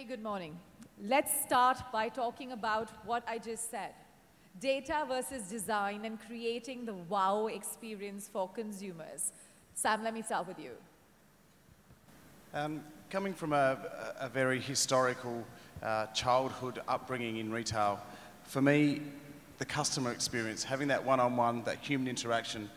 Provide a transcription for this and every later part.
very good morning. Let's start by talking about what I just said. Data versus design and creating the wow experience for consumers. Sam, let me start with you. Coming from a very historical childhood upbringing in retail, for me, the customer experience, having that one-on-one, that human interaction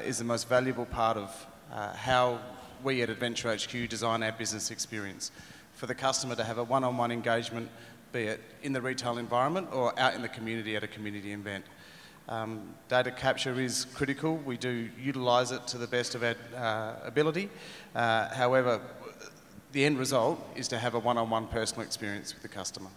is the most valuable part of how we at Adventure HQ design our business experience. For the customer to have a one-on-one engagement, be it in the retail environment or out in the community at a community event. Data capture is critical. We do utilise it to the best of our ability. However, the end result is to have a one-on-one personal experience with the customer.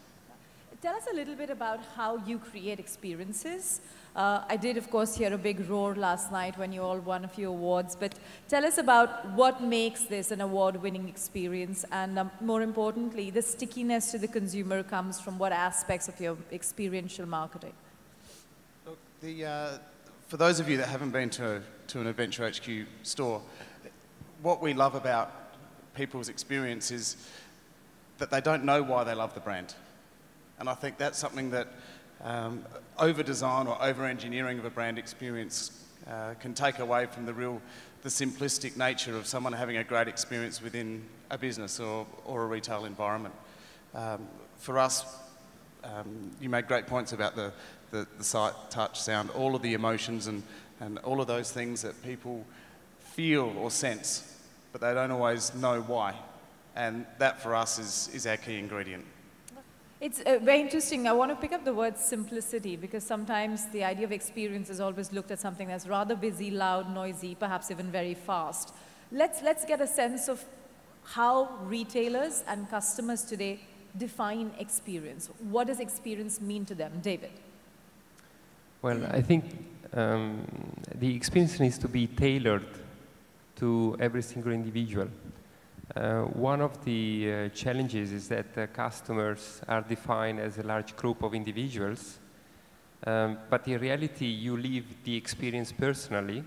Tell us a little bit about how you create experiences. I did, of course, hear a big roar last night when you all won a few awards, but tell us about what makes this an award-winning experience, and more importantly, the stickiness to the consumer comes from what aspects of your experiential marketing? Look, for those of you that haven't been to an Adventure HQ store, what we love about people's experience is that they don't know why they love the brand. And I think that's something that over-design or over-engineering of a brand experience can take away from the simplistic nature of someone having a great experience within a business or a retail environment. For us, you made great points about the sight, touch, sound, all of the emotions and all of those things that people feel or sense, but they don't always know why. And that for us is our key ingredient. It's very interesting. I want to pick up the word simplicity, because sometimes the idea of experience is always looked at something that's rather busy, loud, noisy, perhaps even very fast. Let's get a sense of how retailers and customers today define experience. What does experience mean to them? David? Well, I think the experience needs to be tailored to every single individual. One of the challenges is that customers are defined as a large group of individuals, but in reality you live the experience personally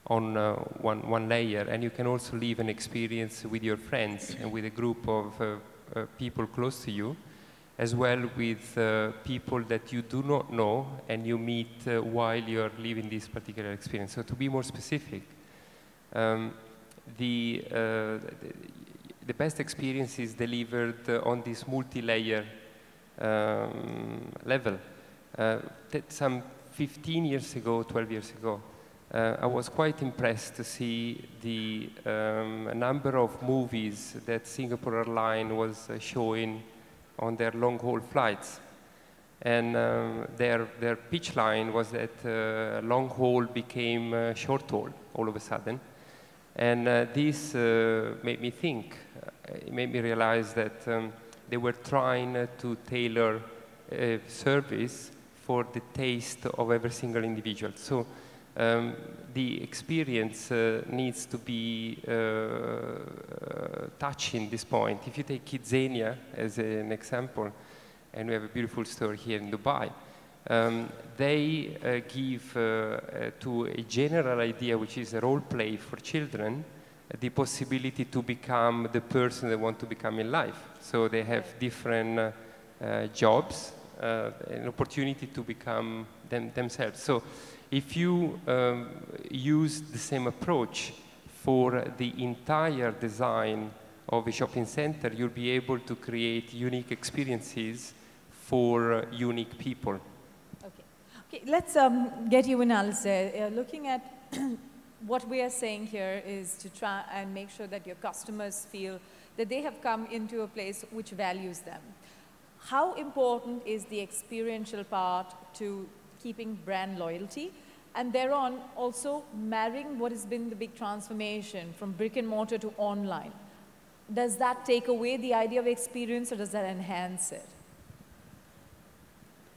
on one layer, and you can also live an experience with your friends and with a group of people close to you, as well with people that you do not know and you meet while you're living this particular experience. So to be more specific, the best experience is delivered on this multi-layer level. Some 15 years ago, 12 years ago, I was quite impressed to see the number of movies that Singapore Airlines was showing on their long-haul flights. And their pitch line was that long-haul became short-haul all of a sudden. And this made me think, it made me realize that they were trying to tailor a service for the taste of every single individual. So the experience needs to be touching this point. If you take Kidzania as an example, and we have a beautiful store here in Dubai, they give to a general idea, which is a role play for children, the possibility to become the person they want to become in life. So they have different jobs, an opportunity to become themselves. So if you use the same approach for the entire design of a shopping center, you'll be able to create unique experiences for unique people. Okay, let's get you in, Alistair. Looking at what we are saying here is to try and make sure that your customers feel that they have come into a place which values them. How important is the experiential part to keeping brand loyalty, and thereon also marrying what has been the big transformation from brick and mortar to online? Does that take away the idea of experience, or does that enhance it?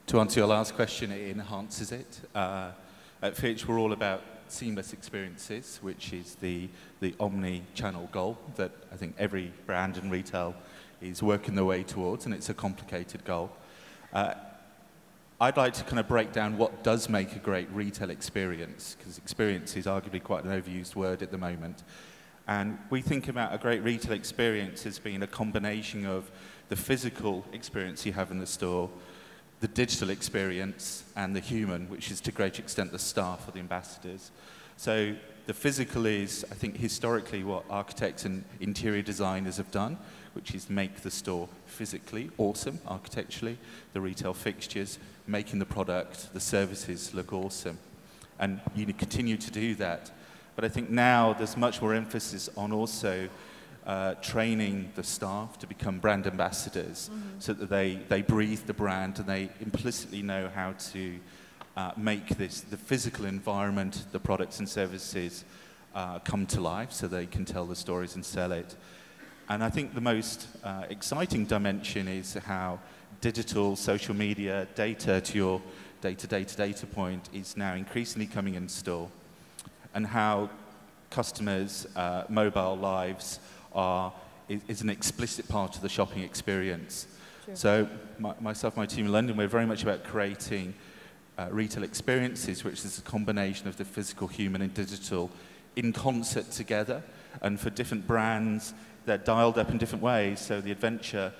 To answer your last question, it enhances it. At Fitch, we're all about seamless experiences, which is the omni-channel goal that I think every brand and retail is working their way towards, and it's a complicated goal. I'd like to kind of break down what does make a great retail experience, because experience is arguably quite an overused word at the moment. And we think about a great retail experience as being a combination of the physical experience you have in the store, the digital experience, and the human, which is to a great extent the staff or the ambassadors. So the physical is, I think, historically what architects and interior designers have done, which is make the store physically awesome, architecturally, the retail fixtures, making the product, the services look awesome. And you continue to do that. But I think now there's much more emphasis on also training the staff to become brand ambassadors, so that they breathe the brand and they implicitly know how to make the physical environment, the products and services come to life so they can tell the stories and sell it. And I think the most exciting dimension is how digital, social media, data to your data point is now increasingly coming in store, and how customers' mobile lives is an explicit part of the shopping experience. Sure. So myself and my team in London, we're very much about creating retail experiences, which is a combination of the physical, human, and digital in concert together. And for different brands, they're dialed up in different ways. So the adventure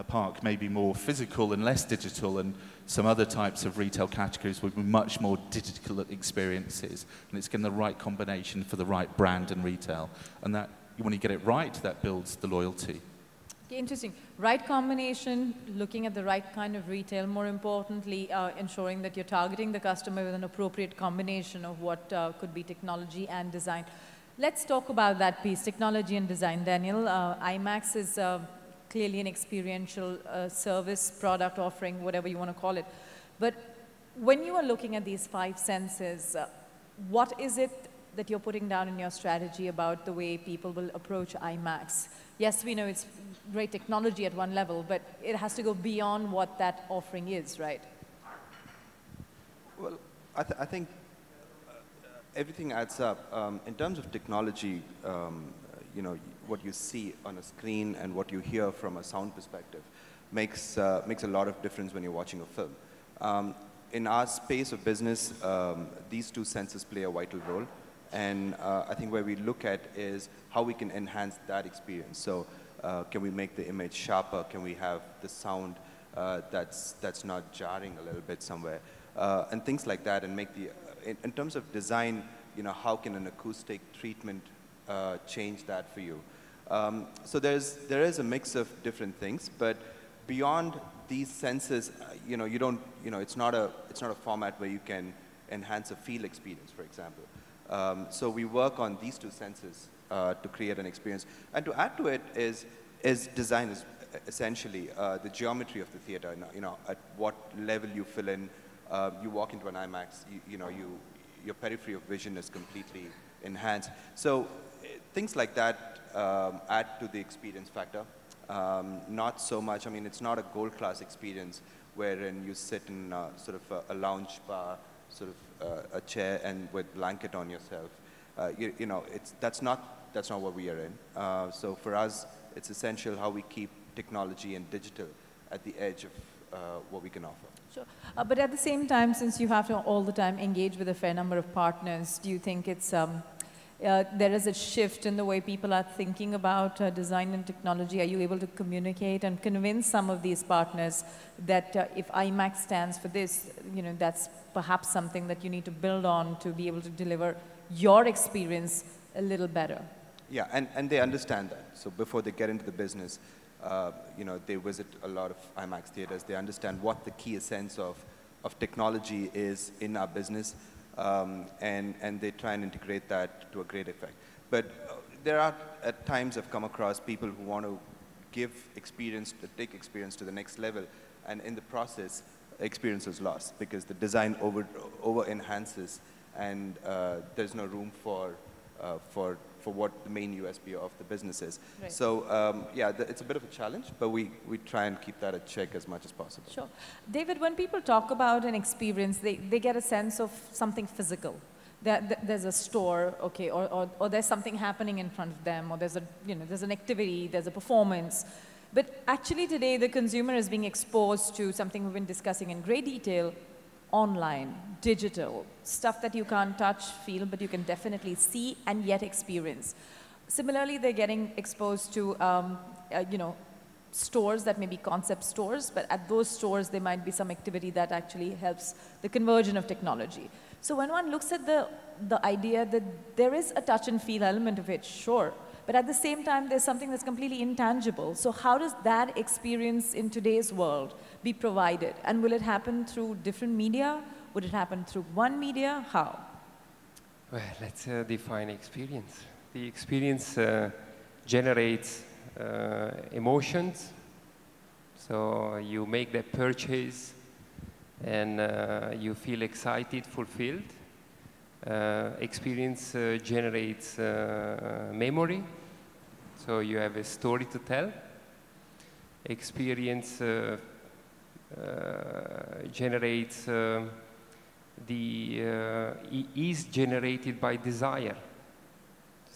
park may be more physical and less digital, and some other types of retail categories would be much more digital experiences. And it's getting the right combination for the right brand and retail. And that, when you get it right, that builds the loyalty. Okay, interesting. Right combination, looking at the right kind of retail, more importantly, ensuring that you're targeting the customer with an appropriate combination of what could be technology and design. Let's talk about that piece, technology and design. Daniel, IMAX is clearly an experiential service, product offering, whatever you want to call it. But when you are looking at these 5 senses, what is it that you're putting down in your strategy about the way people will approach IMAX? Yes, we know it's great technology at one level, but it has to go beyond what that offering is, right? Well, I think everything adds up. In terms of technology, you know, what you see on a screen and what you hear from a sound perspective makes a lot of difference when you're watching a film. In our space of business, these 2 senses play a vital role. And I think where we look at is how we can enhance that experience. So can we make the image sharper? Can we have the sound that's not jarring a little bit somewhere? And things like that, and make the, in terms of design, you know, how can an acoustic treatment change that for you? So there is a mix of different things, but beyond these senses, you know, it's not a format where you can enhance a feel experience, for example. So we work on these 2 senses to create an experience. And to add to it is design is essentially the geometry of the theater. You know, at what level you fill in. You walk into an IMAX, your periphery of vision is completely enhanced. So things like that add to the experience factor. Not so much, I mean, it's not a gold class experience wherein you sit in sort of a lounge bar, sort of a chair and with blanket on yourself. You know, that's not what we are in. So for us, it's essential how we keep technology and digital at the edge of what we can offer. Sure. But at the same time, since you have to all the time engage with a fair number of partners, do you think it's there is a shift in the way people are thinking about design and technology? Are you able to communicate and convince some of these partners that if IMAX stands for this, you know, that's perhaps something that you need to build on to be able to deliver your experience a little better? Yeah, and they understand that. So before they get into the business, you know, they visit a lot of IMAX theaters. They understand what the key essence of technology is in our business, and they try and integrate that to a great effect. But there are, at times, I've come across people who want to give experience, to take experience to the next level, and in the process, experience is lost because the design over enhances, and there's no room for what the main USP of the business is. Right. So yeah, it's a bit of a challenge, but we try and keep that at check as much as possible. Sure. David, when people talk about an experience, they get a sense of something physical. There's a store, okay, or there's something happening in front of them, or there's an activity, there's a performance. But actually today, the consumer is being exposed to something we've been discussing in great detail: online, digital, stuff that you can't touch, feel, but you can definitely see and yet experience. Similarly, they're getting exposed to, you know, stores that may be concept stores, but at those stores there might be some activity that actually helps the conversion of technology. So when one looks at the idea that there is a touch and feel element of it, sure, but at the same time there's something that's completely intangible. So how does that experience in today's world be provided? And will it happen through different media? Would it happen through one media? How? Well, let's define experience. The experience generates emotions. So you make that purchase and you feel excited, fulfilled. Experience generates memory. So you have a story to tell. Experience generates is generated by desire.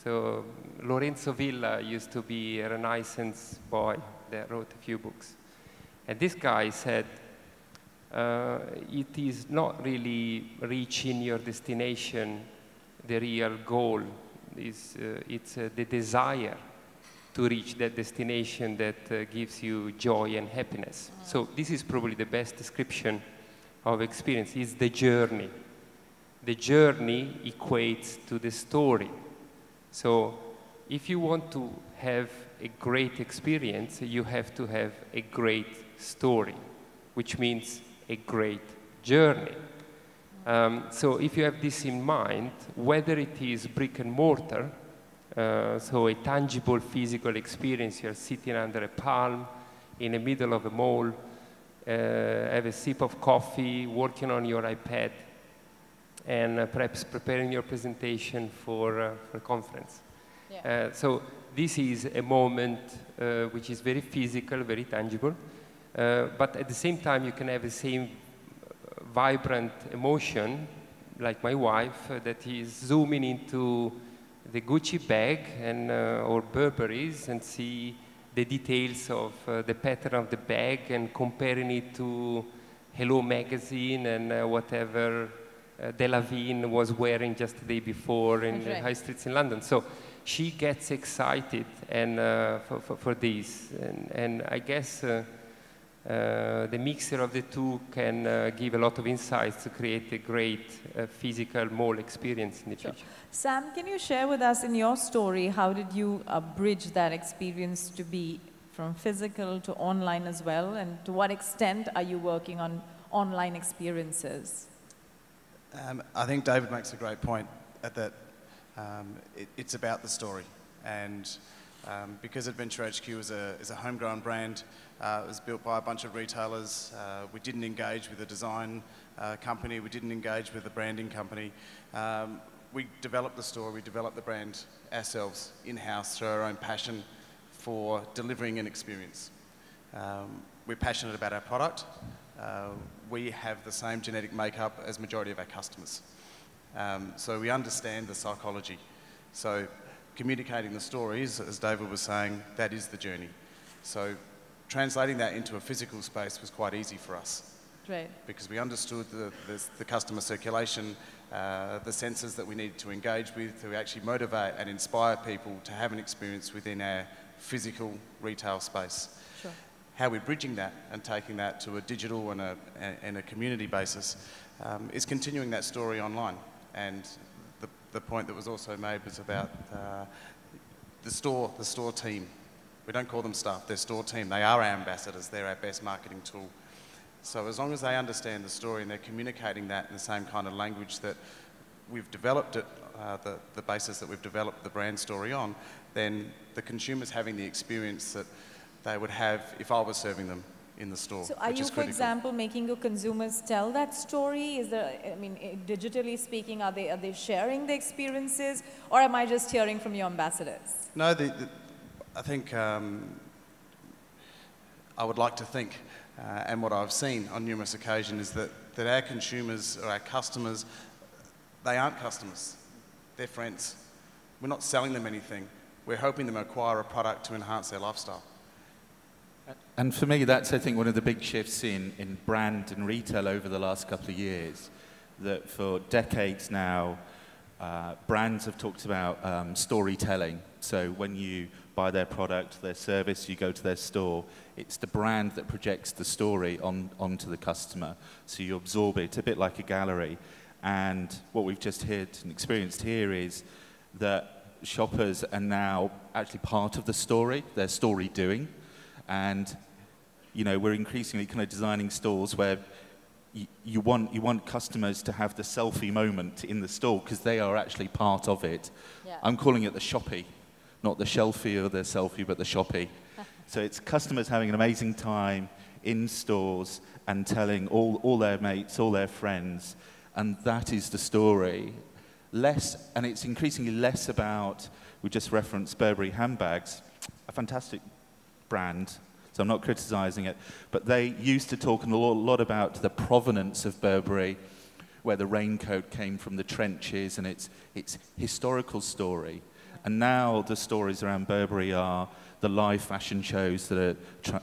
So Lorenzo Villa used to be a Renaissance boy that wrote a few books. And this guy said, it is not really reaching your destination, the real goal. It's the desire to reach that destination that gives you joy and happiness. So this is probably the best description of experience. It's the journey. The journey equates to the story. So if you want to have a great experience, you have to have a great story, which means a great journey. So if you have this in mind, whether it is brick and mortar, so a tangible physical experience, you're sitting under a palm in the middle of a mall, have a sip of coffee, working on your iPad, and perhaps preparing your presentation for a conference. Yeah. So this is a moment which is very physical, very tangible, but at the same time you can have the same vibrant emotion, like my wife, that is zooming into the Gucci bag and or Burberry's and see the details of the pattern of the bag and comparing it to Hello magazine and whatever Delavigne was wearing just the day before in the high streets in London. So she gets excited and for this. And I guess the mixture of the two can give a lot of insights to create a great physical mall experience in the future. Sam, can you share with us in your story, how did you bridge that experience to be from physical to online as well? And to what extent are you working on online experiences? I think David makes a great point at that it's about the story. And because Adventure HQ is a homegrown brand, it was built by a bunch of retailers. We didn't engage with a design company. We didn't engage with a branding company. We developed the store, we developed the brand ourselves in-house through our own passion for delivering an experience. We're passionate about our product. We have the same genetic makeup as majority of our customers. So we understand the psychology. So communicating the stories, as David was saying, that is the journey. So translating that into a physical space was quite easy for us. Right. Because we understood the customer circulation, the senses that we needed to engage with to actually motivate and inspire people to have an experience within our physical retail space. Sure. How we're bridging that and taking that to a digital and a community basis is continuing that story online. And the point that was also made was about the store team. We don't call them staff, they're store team. They are our ambassadors, they're our best marketing tool. So as long as they understand the story and they're communicating that in the same kind of language that we've developed it, the basis that we've developed the brand story on, then the consumer's having the experience that they would have if I was serving them in the store. So are you, for example, making your consumers tell that story? Is there, I mean, digitally speaking, are they sharing the experiences, or am I just hearing from your ambassadors? No, I think I would like to think, and what I've seen on numerous occasions is that our consumers or our customers, they aren't customers, they're friends. We're not selling them anything. We're helping them acquire a product to enhance their lifestyle. And for me, that's, I think, one of the big shifts in brand and retail over the last couple of years, that for decades now, Brands have talked about storytelling. So when you buy their product, their service, you go to their store, it's the brand that projects the story onto the customer. So you absorb it, a bit like a gallery. And what we've just heard and experienced here is that shoppers are now actually part of the story, their story doing. And, you know, we're increasingly kind of designing stores where you want customers to have the selfie moment in the store because they are actually part of it. Yeah. I'm calling it the shoppy, not the shelfie or the selfie, but the shoppy. So it's customers having an amazing time in stores and telling all their mates, all their friends, and that is the story. And it's increasingly less about, we just referenced Burberry handbags, a fantastic brand, so I'm not criticizing it, but they used to talk a lot about the provenance of Burberry, where the raincoat came from the trenches and its historical story. And now the stories around Burberry are the live fashion shows that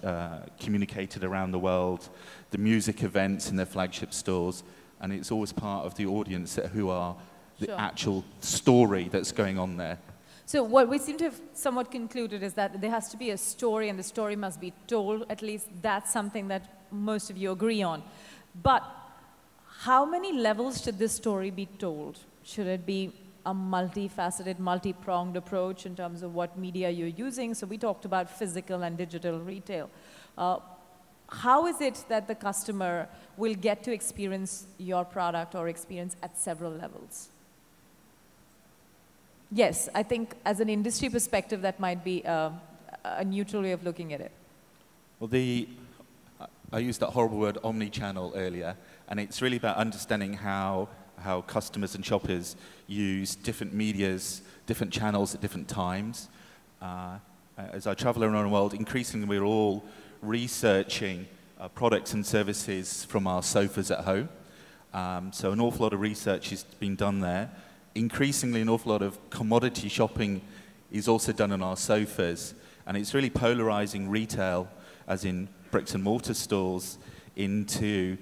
are communicated around the world, the music events in their flagship stores, and it's always part of the audience who are the actual story that's going on there. So what we seem to have somewhat concluded is that there has to be a story and the story must be told. At least that's something that most of you agree on. But how many levels should this story be told? Should it be a multifaceted, multi-pronged approach in terms of what media you're using? So we talked about physical and digital retail. How is it that the customer will get to experience your product or experience at several levels? Yes, I think as an industry perspective, that might be a neutral way of looking at it. Well, I used that horrible word omni-channel earlier, and it's really about understanding how customers and shoppers use different medias, different channels at different times. As I travel around the world, increasingly we're all researching products and services from our sofas at home. So an awful lot of research is being done there. Increasingly, an awful lot of commodity shopping is also done on our sofas, and it's really polarizing retail, as in bricks and mortar stores, into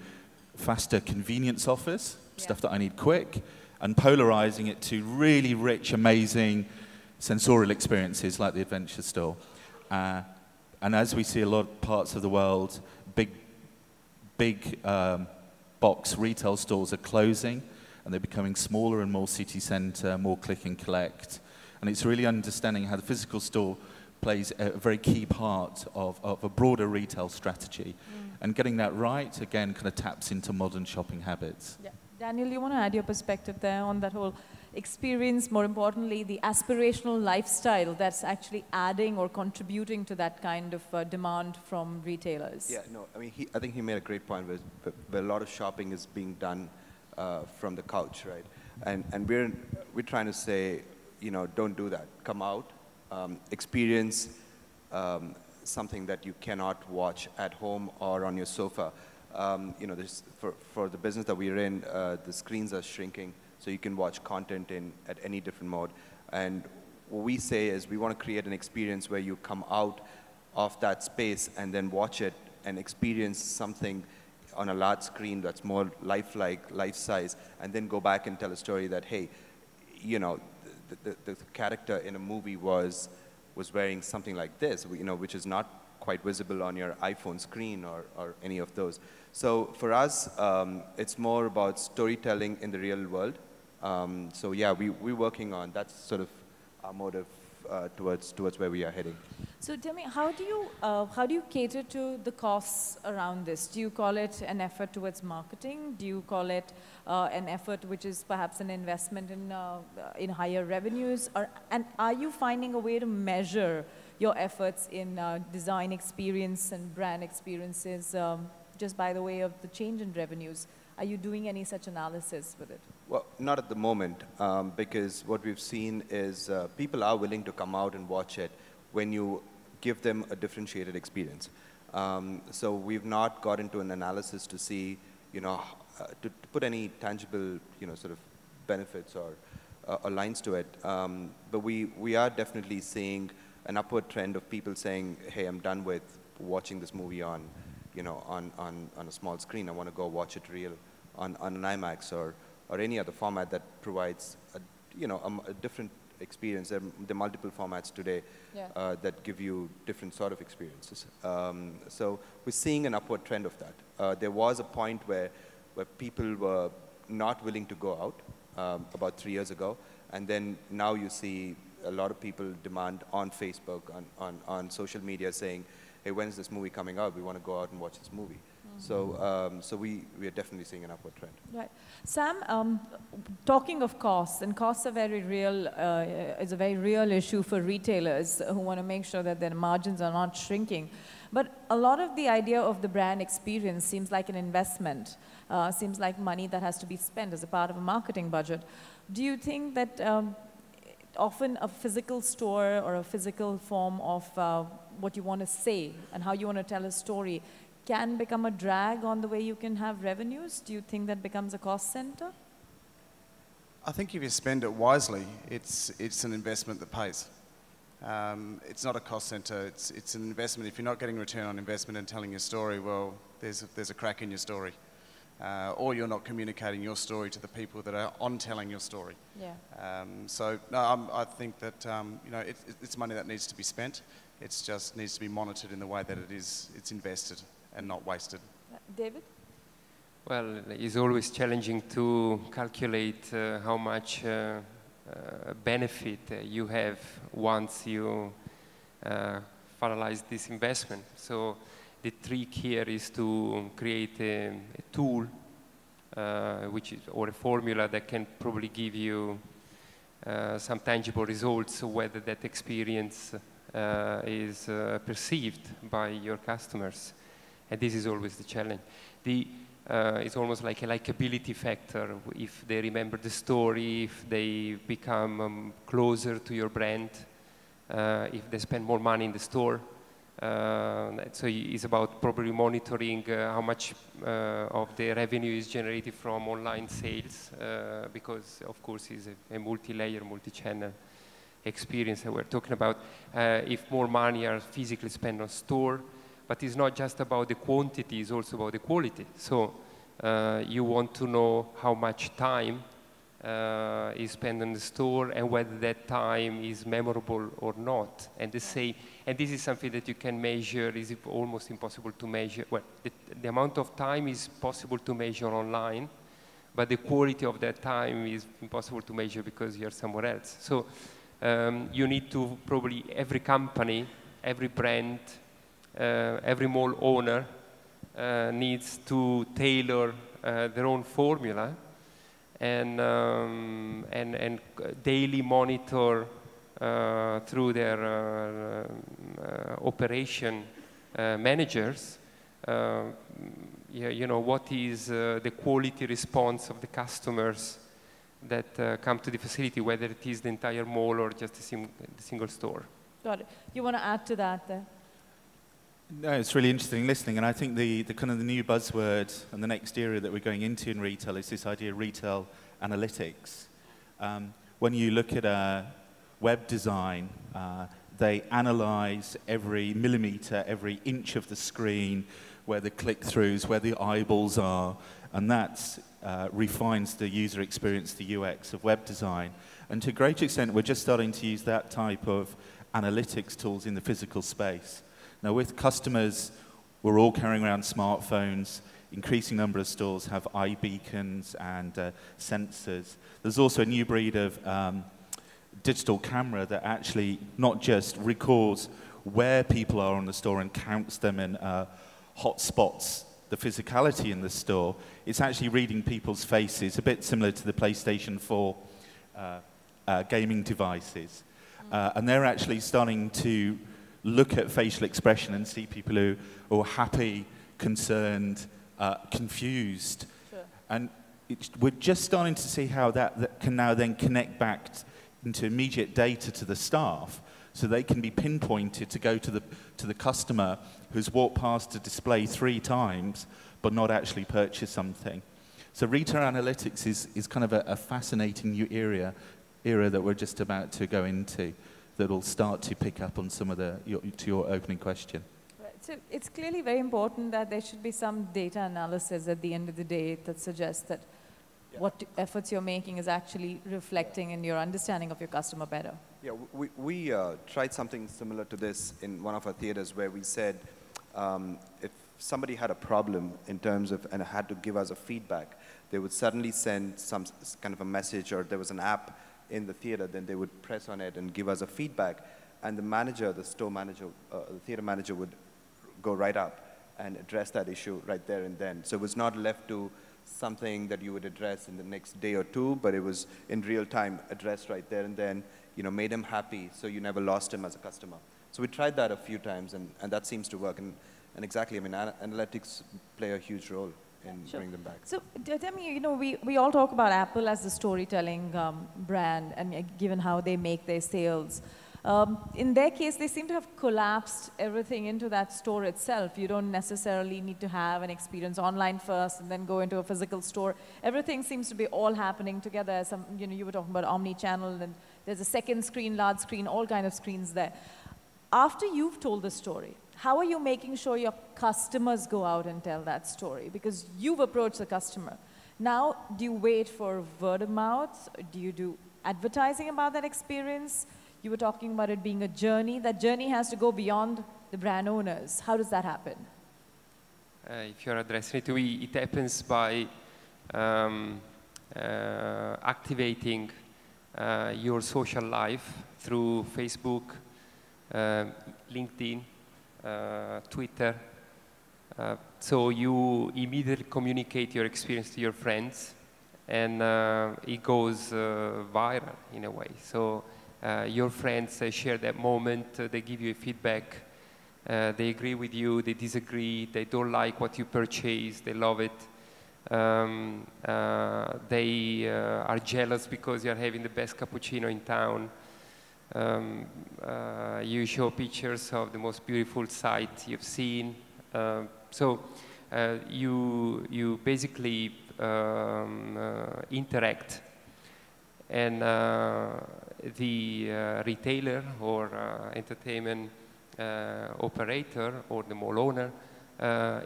faster convenience offers, stuff that I need quick, and polarizing it to really rich, amazing sensorial experiences like the adventure store. And as we see a lot of parts of the world, big box retail stores are closing, and they're becoming smaller and more city center, more click and collect. And it's really understanding how the physical store plays a very key part of a broader retail strategy. And getting that right, again, kind of taps into modern shopping habits. Yeah. Daniel, you want to add your perspective there on that whole experience, more importantly, the aspirational lifestyle that's actually adding or contributing to that kind of demand from retailers? Yeah, no, I mean, I think he made a great point where a lot of shopping is being done from the couch, right? And we're trying to say, you know, don't do that. Come out, experience something that you cannot watch at home or on your sofa. You know, for the business that we're in, the screens are shrinking, so you can watch content at any different mode. And what we say is we want to create an experience where you come out of that space and then watch it and experience something on a large screen that's more lifelike, life-size, and then go back and tell a story that, hey, you know, the character in a movie was wearing something like this, you know, which is not quite visible on your iPhone screen or any of those. So for us, it's more about storytelling in the real world. So yeah, we're working on, that's sort of our motive towards where we are heading. So tell me, how do you cater to the costs around this? Do you call it an effort towards marketing? Do you call it an effort which is perhaps an investment in higher revenues? And are you finding a way to measure your efforts in design experience and brand experiences just by the way of the change in revenues? Are you doing any such analysis with it? Well, not at the moment, because what we've seen is people are willing to come out and watch it when you give them a differentiated experience. So we've not got into an analysis to see, you know, to put any tangible, you know, sort of benefits or lines to it. But we are definitely seeing an upward trend of people saying, hey, I'm done with watching this movie on, you know, on a small screen. I want to go watch it real on an IMAX or any other format that provides you know, a different experience. There are multiple formats today that give you different sort of experiences. So we're seeing an upward trend of that. There was a point where people were not willing to go out about 3 years ago, and then now you see a lot of people demand on Facebook, on social media saying, hey, when's this movie coming out? We want to go out and watch this movie. So we are definitely seeing an upward trend. Right. Sam, talking of costs, and costs are very real, is a very real issue for retailers who want to make sure that their margins are not shrinking. But a lot of the idea of the brand experience seems like an investment, seems like money that has to be spent as a part of a marketing budget. Do you think that often a physical store or a physical form of what you want to say and how you want to tell a story can become a drag on the way you can have revenues? Do you think that becomes a cost center? I think if you spend it wisely, it's an investment that pays. It's not a cost center, it's an investment. If you're not getting return on investment and telling your story, well, there's a crack in your story. Or you're not communicating your story to the people that are on telling your story. Yeah. So no, I think that you know, it's money that needs to be spent. It just needs to be monitored in the way that it's invested and not wasted. David? Well, it's always challenging to calculate how much benefit you have once you finalize this investment. So the trick here is to create a tool, or a formula that can probably give you some tangible results, whether that experience is perceived by your customers. And this is always the challenge. It's almost like a likability factor. If they remember the story, if they become closer to your brand, if they spend more money in the store. So it's about probably monitoring how much of the revenue is generated from online sales, because of course it's a multi-layer, multi-channel experience that we're talking about. If more money are physically spent on store, but it's not just about the quantity, it's also about the quality. So you want to know how much time is spent in the store and whether that time is memorable or not. And this is something that you can measure, is almost impossible to measure. Well, the amount of time is possible to measure online, but the quality of that time is impossible to measure because you're somewhere else. So you need to probably, every company, every brand, every mall owner needs to tailor their own formula and daily monitor through their operation managers, you know, what is the quality response of the customers that come to the facility, whether it is the entire mall or just a single store. Got it. You want to add to that there? No, it's really interesting listening, and I think the kind of the new buzzword and the next area that we're going into in retail is this idea of retail analytics. When you look at web design, they analyze every millimeter, every inch of the screen, where the click-throughs, where the eyeballs are, and that refines the user experience, the UX of web design. And to a great extent, we're just starting to use that type of analytics tools in the physical space. Now, with customers, we're all carrying around smartphones. Increasing number of stores have eye beacons and sensors. There's also a new breed of digital camera that actually not just records where people are on the store and counts them and hotspots the physicality in the store. It's actually reading people's faces, a bit similar to the PlayStation 4 gaming devices. And they're actually starting to look at facial expression and see people who are happy, concerned, confused. Sure. And we're just starting to see how that can now then connect back into immediate data to the staff, so they can be pinpointed to go to the customer who's walked past a display 3 times but not actually purchased something. So retail analytics is kind of a fascinating new era that we're just about to go into, that will start to pick up on some of your opening question. Right. So it's clearly very important that there should be some data analysis at the end of the day that suggests that what efforts you're making is actually reflecting in your understanding of your customer better. Yeah, we tried something similar to this in one of our theaters where we said if somebody had a problem in terms of and had to give us a feedback, they would suddenly send some kind of a message, or there was an app in the theater, then they would press on it and give us a feedback, and the manager, the store manager, the theater manager would go right up and address that issue right there and then. So it was not left to something that you would address in the next day or two, but it was in real time addressed right there and then, you know, made him happy, so you never lost him as a customer. So we tried that a few times, and that seems to work. And exactly, I mean, analytics play a huge role in bringing them back. So tell me, you know, we all talk about Apple as the storytelling brand, and given how they make their sales. In their case, they seem to have collapsed everything into that store itself. You don't necessarily need to have an experience online first and then go into a physical store. Everything seems to be all happening together. You know, you were talking about omni-channel, and there's a second screen, large screen, all kind of screens there. After you've told the story, how are you making sure your customers go out and tell that story? Because you've approached the customer. Now, do you wait for word of mouth? Do you do advertising about that experience? You were talking about it being a journey. That journey has to go beyond the brand owners. How does that happen? If you're addressing it to me, it happens by activating your social life through Facebook, LinkedIn, Twitter. So you immediately communicate your experience to your friends, and it goes viral in a way. So your friends share that moment, they give you a feedback, they agree with you, they disagree, they don't like what you purchased, they love it. They are jealous because you're having the best cappuccino in town. You show pictures of the most beautiful sight you've seen. So you basically interact, and the retailer or entertainment operator or the mall owner,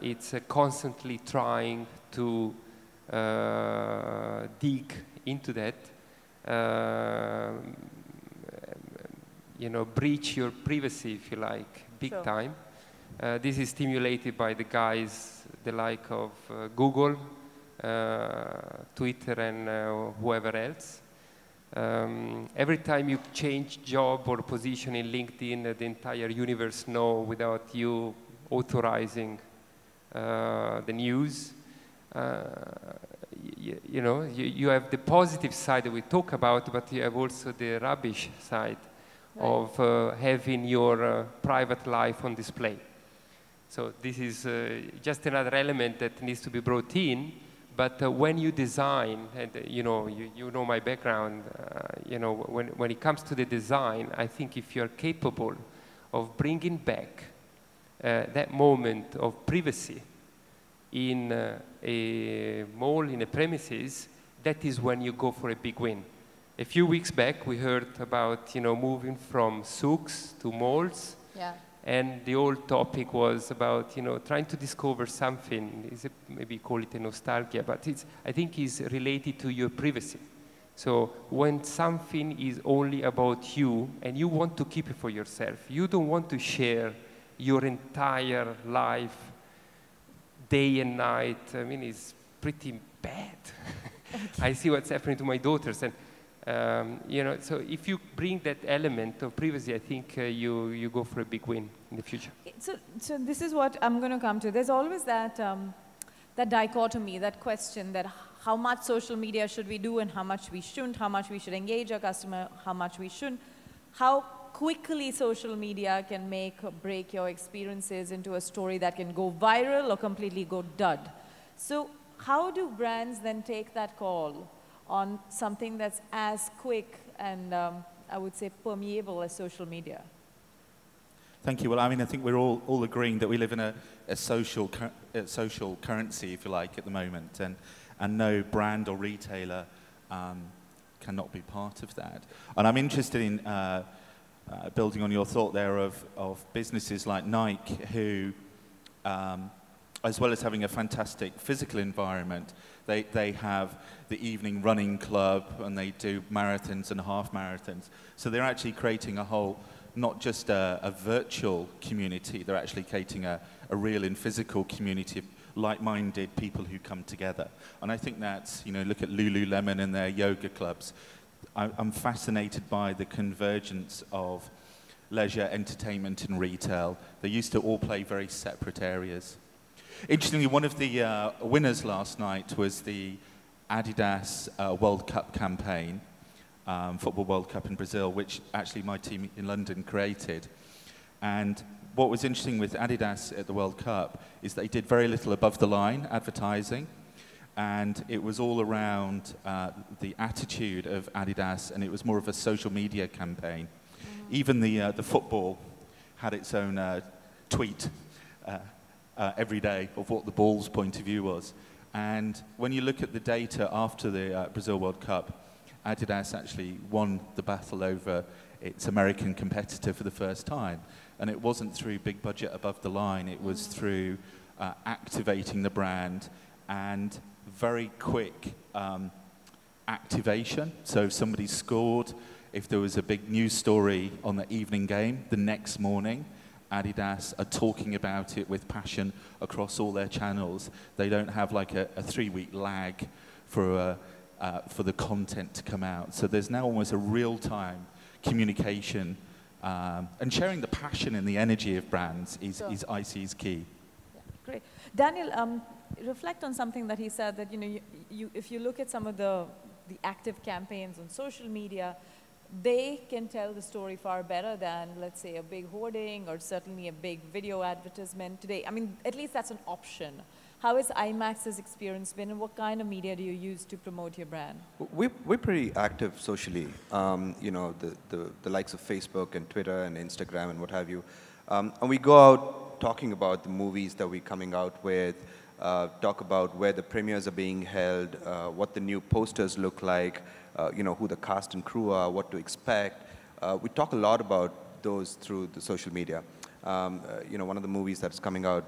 it's constantly trying to dig into that, you know, breach your privacy, if you like, big time. This is stimulated by the guys, the like of Google, Twitter, and whoever else. Every time you change job or position in LinkedIn, the entire universe knows without you authorizing the news. You know, you have the positive side that we talk about, but you have also the rubbish side of having your private life on display. So this is just another element that needs to be brought in. But when you design, and you know my background, you know, when it comes to the design, I think if you're capable of bringing back that moment of privacy in a mall, in a premises, that is when you go for a big win. A few weeks back, we heard about, you know, moving from souks to malls. Yeah. And the whole topic was about, you know, trying to discover something. Maybe call it a nostalgia, but I think it's related to your privacy. So when something is only about you and you want to keep it for yourself, you don't want to share your entire life, day and night. I mean, it's pretty bad. I see what's happening to my daughters, and you know, so if you bring that element of privacy, I think you go for a big win in the future. So this is what I'm going to come to. There's always that, that dichotomy, that question that how much social media should we do and how much we shouldn't, how much we should engage our customer, how much we shouldn't, how quickly social media can make or break your experiences into a story that can go viral or completely go dud. So how do brands then take that call on something that's as quick and I would say permeable as social media? Thank you. Well, I mean, I think we're all agreeing that we live in a social currency, if you like, at the moment, and no brand or retailer cannot be part of that. And I'm interested in building on your thought there of businesses like Nike who as well as having a fantastic physical environment, they have the evening running club, and they do marathons and half marathons. So they're actually creating a whole, not just a virtual community, they're actually creating a real and physical community of like-minded people who come together. And I think that's, you know, look at Lululemon and their yoga clubs. I'm fascinated by the convergence of leisure, entertainment, and retail. They used to all play very separate areas. Interestingly, one of the winners last night was the Adidas World Cup campaign, Football World Cup in Brazil, which actually my team in London created. And what was interesting with Adidas at the World Cup is they did very little above the line advertising, and it was all around the attitude of Adidas, and it was more of a social media campaign. Even the football had its own tweet every day of what the ball's point of view was. And when you look at the data after the Brazil World Cup, Adidas actually won the battle over its American competitor for the first time. And it wasn't through big budget above the line, it was through activating the brand and very quick activation. So if somebody scored, if there was a big news story on the evening game, the next morning, Adidas are talking about it with passion across all their channels. They don't have like a 3-week lag for the content to come out. So there's now almost a real-time communication, and sharing the passion and the energy of brands I see is key. Yeah, great. Daniel, reflect on something that he said, that if you look at some of the active campaigns on social media, they can tell the story far better than, let's say, a big hoarding or certainly a big video advertisement today. I mean, at least that's an option. How has IMAX's experience been, and what kind of media do you use to promote your brand? We're pretty active socially. You know, the likes of Facebook and Twitter and Instagram and what have you. And we go out talking about the movies that we're coming out with, talk about where the premieres are being held, what the new posters look like, you know, who the cast and crew are, what to expect. We talk a lot about those through the social media. You know, one of the movies that's coming out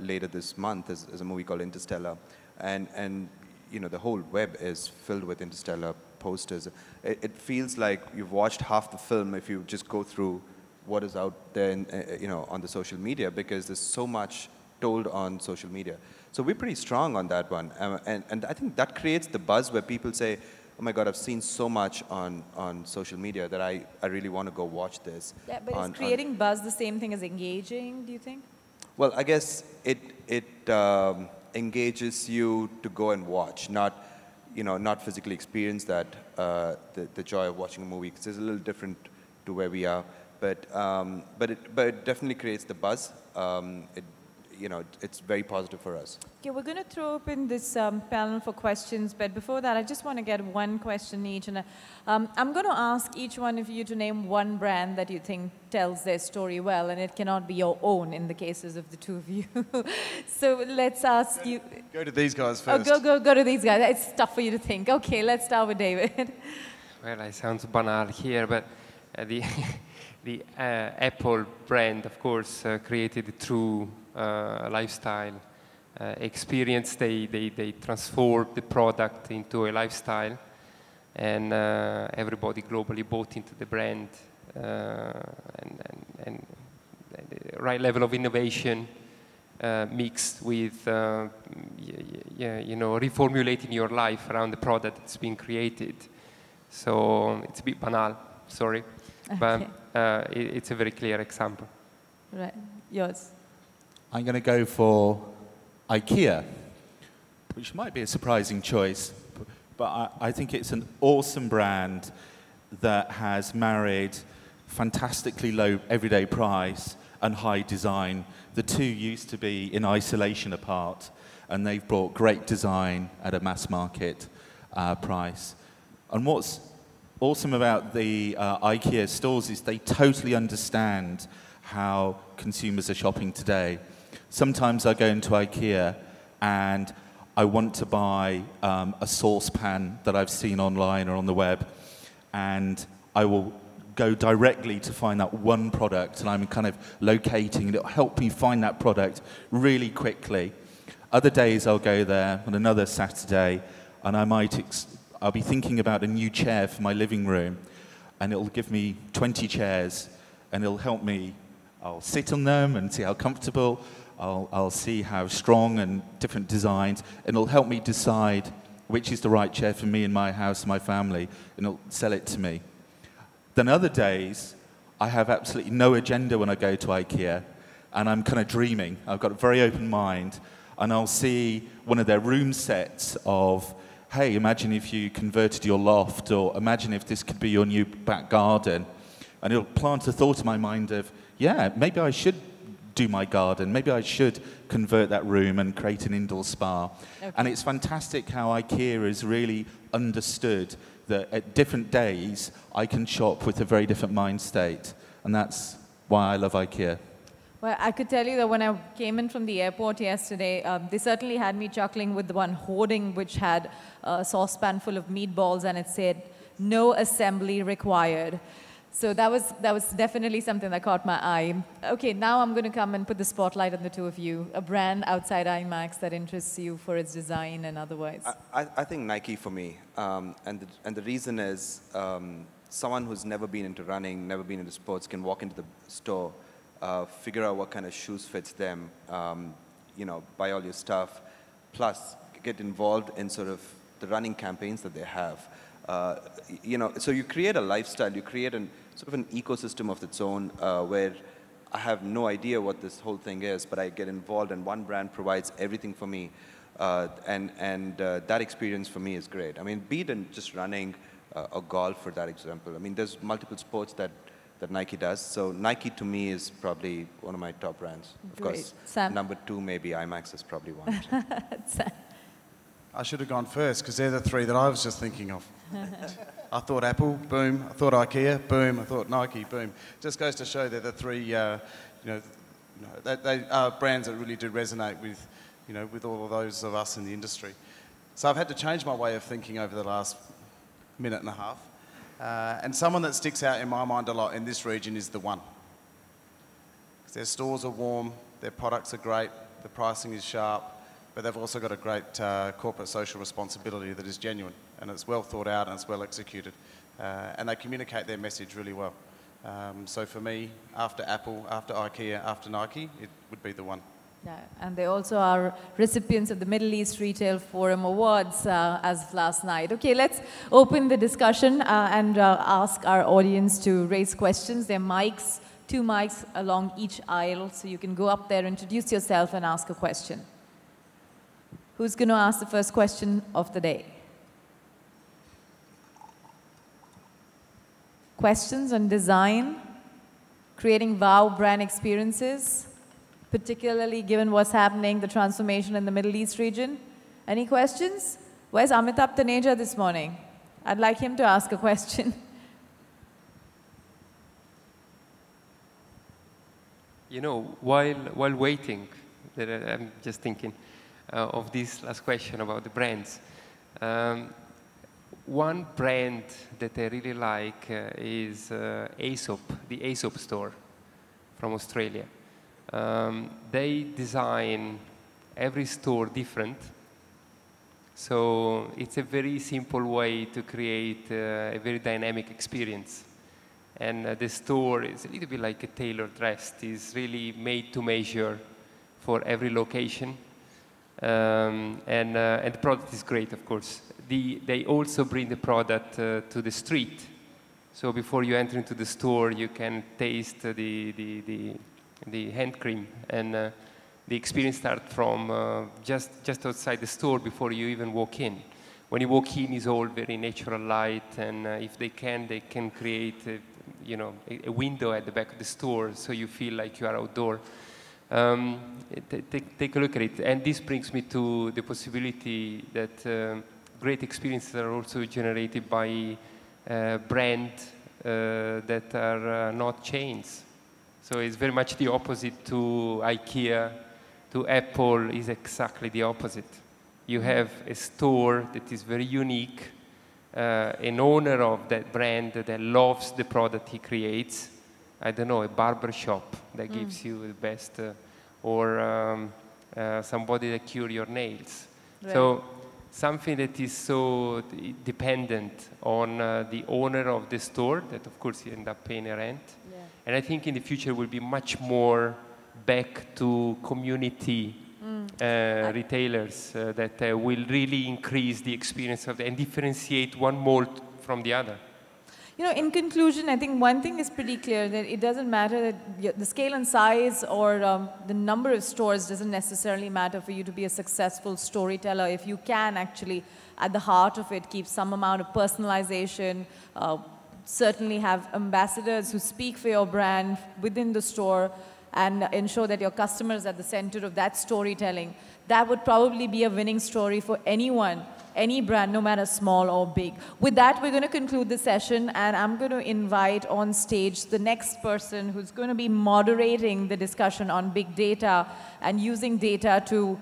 later this month is a movie called Interstellar. And you know, the whole web is filled with Interstellar posters. It feels like you've watched half the film if you just go through what is out there, you know, on the social media, because there's so much told on social media. So we're pretty strong on that one. And I think that creates the buzz where people say, oh my God, I've seen so much on social media that I really want to go watch this. Yeah, but is creating buzz the same thing as engaging, do you think? Well, I guess it engages you to go and watch, not, you know, not physically experience that, the joy of watching a movie, because it's a little different to where we are. But it definitely creates the buzz. You know, it's very positive for us. Okay, we're going to throw open this panel for questions, but before that, I just want to get one question each. And I'm going to ask each one of you to name one brand that you think tells their story well, and it cannot be your own in the cases of the two of you. So let's ask you. Go to these guys first. Oh, go to these guys. It's tough for you to think. Okay, let's start with David. Well, I sound banal here, but the Apple brand, of course, created a true lifestyle experience. They transformed the product into a lifestyle, and everybody globally bought into the brand, and the right level of innovation mixed with you know, reformulating your life around the product that's being created. So it's a bit banal, sorry, but it's a very clear example. Right, yours. I'm going to go for IKEA, which might be a surprising choice, but I think it's an awesome brand that has married fantastically low everyday price and high design. The two used to be in isolation apart, and they've brought great design at a mass market price. And what's awesome about the IKEA stores is they totally understand how consumers are shopping today. Sometimes I go into IKEA and I want to buy a saucepan that I've seen online or on the web, and I will go directly to find that one product, and I'm kind of locating, and it'll help me find that product really quickly. Other days I'll go there on another Saturday, and I'll be thinking about a new chair for my living room, and it'll give me 20 chairs, and it'll help me. I'll sit on them and see how comfortable. I'll see how strong and different designs, and it'll help me decide which is the right chair for me and my house and my family, and it'll sell it to me. Then other days, I have absolutely no agenda when I go to IKEA, and I'm kind of dreaming. I've got a very open mind, and I'll see one of their room sets of, hey, imagine if you converted your loft, or imagine if this could be your new back garden. And it'll plant a thought in my mind of, yeah, maybe I should do my garden. Maybe I should convert that room and create an indoor spa. Okay. And it's fantastic how IKEA has really understood that at different days, I can shop with a very different mind state. And that's why I love IKEA. Well, I could tell you that when I came in from the airport yesterday, they certainly had me chuckling with the one hoarding which had a saucepan full of meatballs, and it said, "No assembly required." So that was definitely something that caught my eye. Okay, now I'm going to come and put the spotlight on the two of you. A brand outside IMAX that interests you for its design and otherwise. I think Nike for me, and the reason is someone who's never been into running, never been into sports, can walk into the store, figure out what kind of shoes fits them, you know, buy all your stuff, plus get involved in sort of the running campaigns that they have. You know, so you create a lifestyle, you create sort of an ecosystem of its own where I have no idea what this whole thing is, but I get involved, and one brand provides everything for me, and that experience for me is great. I mean, be it in just running or golf, for that example. I mean, there's multiple sports that Nike does. So Nike to me is probably one of my top brands. Of course, Sam? Number 2 maybe IMAX is probably one. I should have gone first, because they're the three that I was just thinking of. I thought Apple, boom. I thought IKEA, boom. I thought Nike, boom. Just goes to show they're the three, they are brands that really do resonate with, with all of those of us in the industry. So I've had to change my way of thinking over the last minute and a half. And someone that sticks out in my mind a lot in this region is The One. Their stores are warm, their products are great, the pricing is sharp, but they've also got a great corporate social responsibility that is genuine, and it's well thought out and it's well executed. And they communicate their message really well. So for me, after Apple, after IKEA, after Nike, it would be The One. Yeah, and they also are recipients of the Middle East Retail Forum Awards as of last night. Okay, let's open the discussion and ask our audience to raise questions. There are mics, 2 mics along each aisle, so you can go up there, introduce yourself, and ask a question. Who's going to ask the first question of the day? Questions on design, creating wow brand experiences, particularly given what's happening, the transformation in the Middle East region. Any questions? Where's Amitabh Taneja this morning? I'd like him to ask a question. You know, while waiting, I'm just thinking of this last question about the brands. One brand that I really like is Aesop, the Aesop store from Australia. They design every store different. So it's a very simple way to create a very dynamic experience. And the store is a little bit like a tailored dress. It's really made to measure for every location. And the product is great, of course. They also bring the product to the street. So before you enter into the store, you can taste the hand cream, and the experience starts from just outside the store before you even walk in. When you walk in, it's all very natural light, and if they can create a window at the back of the store, so you feel like you are outdoor. Take a look at it, and this brings me to the possibility that great experiences are also generated by brands that are not chains. So it's very much the opposite to IKEA, to Apple is exactly the opposite. You have a store that is very unique, an owner of that brand that loves the product he creates. I don't know, a barber shop that gives you the best, or somebody that cures your nails. Right. So something that is so dependent on the owner of the store that, of course, you end up paying a rent. Yeah. And I think in the future will be much more back to community retailers that will really increase the experience of and differentiate one mall from the other. You know, in conclusion, I think one thing is pretty clear, that it doesn't matter that the scale and size or the number of stores doesn't necessarily matter for you to be a successful storyteller. If you can actually, at the heart of it, keep some amount of personalization, certainly have ambassadors who speak for your brand within the store, and ensure that your customer is at the center of that storytelling, that would probably be a winning story for anyone, any brand, no matter small or big. With that, we're going to conclude the session, and I'm going to invite on stage the next person who's going to be moderating the discussion on big data and using data to,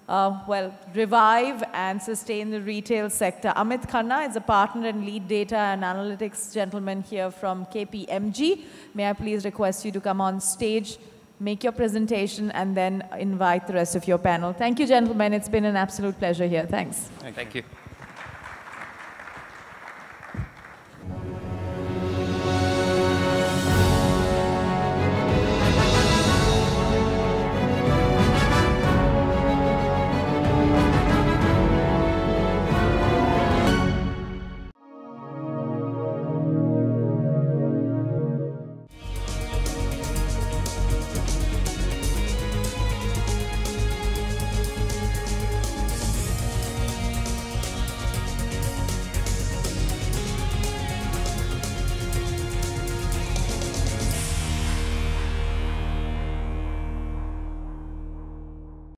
well, revive and sustain the retail sector. Amit Khanna is a partner and lead data and analytics gentleman here from KPMG. May I please request you to come on stage, make your presentation, and then invite the rest of your panel. Thank you, gentlemen. It's been an absolute pleasure here. Thanks. Thank you.